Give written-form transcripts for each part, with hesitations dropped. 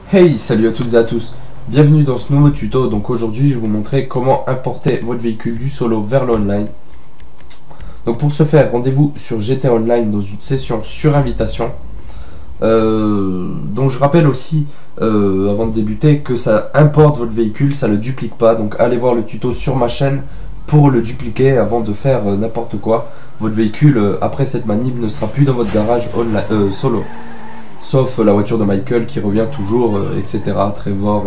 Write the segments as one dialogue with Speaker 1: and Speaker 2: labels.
Speaker 1: Hey, salut à toutes et à tous, bienvenue dans ce nouveau tuto. Donc aujourd'hui je vais vous montrer comment importer votre véhicule du solo vers l'online. Donc pour ce faire, rendez-vous sur GTA Online dans une session sur invitation. Donc je rappelle aussi avant de débuter que ça importe votre véhicule, ça ne le duplique pas. Donc allez voir le tuto sur ma chaîne pour le dupliquer avant de faire n'importe quoi. Votre véhicule après cette manip ne sera plus dans votre garage online, solo. Sauf la voiture de Michael qui revient toujours, etc. Trevor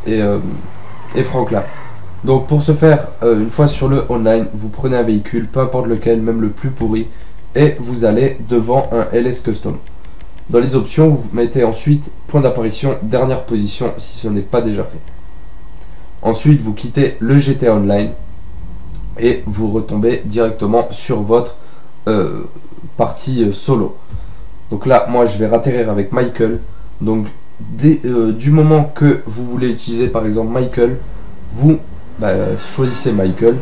Speaker 1: et Franklin. Donc pour ce faire, une fois sur le online, vous prenez un véhicule, peu importe lequel, même le plus pourri, et vous allez devant un LS Custom. Dans les options, vous mettez ensuite point d'apparition, dernière position si ce n'est pas déjà fait. Ensuite, vous quittez le GTA Online et vous retombez directement sur votre partie solo. Donc là, moi, je vais ratterrir avec Michael. Donc, du moment que vous voulez utiliser, par exemple, Michael, vous choisissez Michael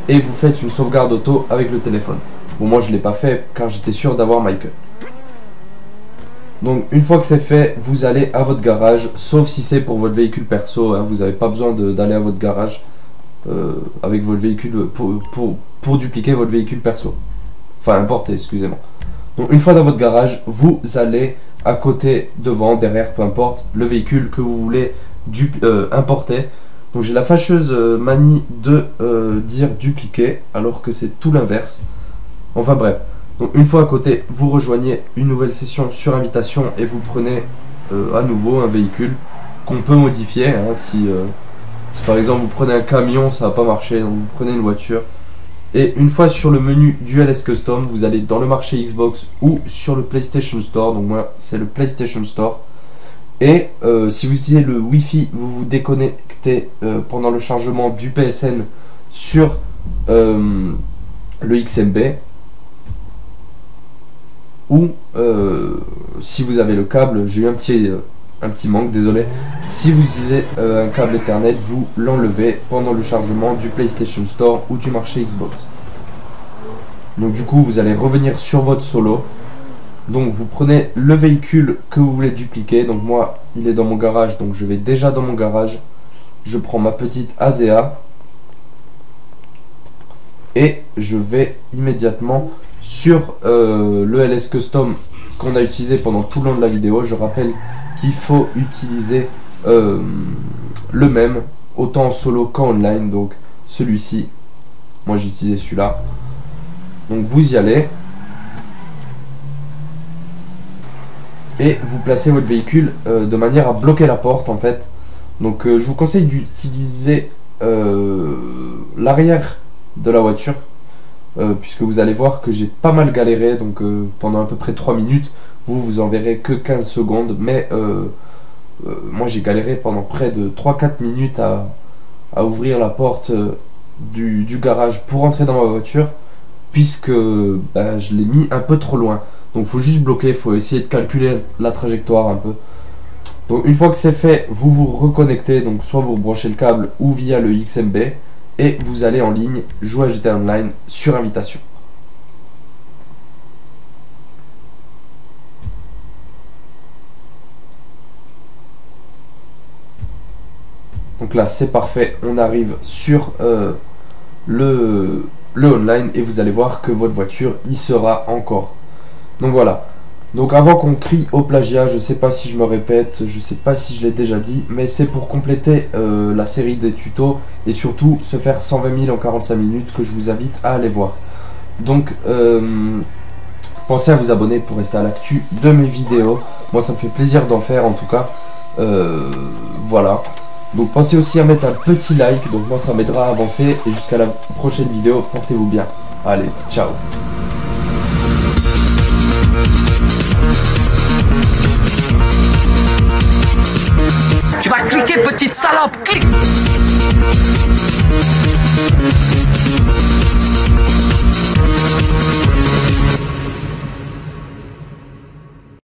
Speaker 1: et vous faites une sauvegarde auto avec le téléphone. Bon, moi, je ne l'ai pas fait car j'étais sûr d'avoir Michael. Donc, une fois que c'est fait, vous allez à votre garage, sauf si c'est pour votre véhicule perso. Hein, vous n'avez pas besoin d'aller à votre garage avec votre véhicule pour dupliquer votre véhicule perso. Enfin, importer, excusez-moi. Donc une fois dans votre garage, vous allez à côté, devant, derrière, peu importe, le véhicule que vous voulez importer. Donc j'ai la fâcheuse manie de dire dupliquer, alors que c'est tout l'inverse. Enfin bref, donc une fois à côté, vous rejoignez une nouvelle session sur invitation et vous prenez à nouveau un véhicule qu'on peut modifier. Hein, si par exemple vous prenez un camion, ça va pas marcher, donc vous prenez une voiture. Et une fois sur le menu du LS Custom, vous allez dans le marché Xbox ou sur le PlayStation Store. Donc moi, c'est le PlayStation Store. Et si vous utilisez le Wi-Fi, vous vous déconnectez pendant le chargement du PSN sur le XMB. Ou si vous avez le câble, j'ai eu un petit manque, désolé. Si vous utilisez un câble Ethernet, vous l'enlevez pendant le chargement du PlayStation Store ou du marché Xbox. Donc du coup, vous allez revenir sur votre solo. Donc vous prenez le véhicule que vous voulez dupliquer. Donc moi, il est dans mon garage, donc je vais déjà dans mon garage. Je prends ma petite Azea. Et je vais immédiatement sur le LS Custom qu'on a utilisé pendant tout le long de la vidéo. Je rappelle qu'il faut utiliser le même autant en solo qu'en online. Donc celui-ci, moi j'ai utilisé celui-là. Donc vous y allez et vous placez votre véhicule de manière à bloquer la porte en fait. Donc je vous conseille d'utiliser l'arrière de la voiture puisque vous allez voir que j'ai pas mal galéré. Donc pendant à peu près 3 minutes, vous en verrez que 15 secondes, mais moi j'ai galéré pendant près de 3-4 minutes à ouvrir la porte du garage pour entrer dans ma voiture, puisque je l'ai mis un peu trop loin. Donc il faut juste bloquer, il faut essayer de calculer la trajectoire un peu. Donc une fois que c'est fait, vous vous reconnectez, donc soit vous branchez le câble ou via le XMB, et vous allez en ligne jouer à GTA Online sur invitation. Donc là c'est parfait, on arrive sur le online et vous allez voir que votre voiture y sera encore. Donc voilà. Donc avant qu'on crie au plagiat, je sais pas si je me répète, je sais pas si je l'ai déjà dit, mais c'est pour compléter la série des tutos et surtout se faire 120 000 en 45 minutes que je vous invite à aller voir. Donc pensez à vous abonner pour rester à l'actu de mes vidéos. Moi ça me fait plaisir d'en faire en tout cas. Voilà. Donc pensez aussi à mettre un petit like, donc moi ça m'aidera à avancer. Et jusqu'à la prochaine vidéo, portez-vous bien. Allez, ciao.
Speaker 2: Tu vas cliquer, petite salope, clique.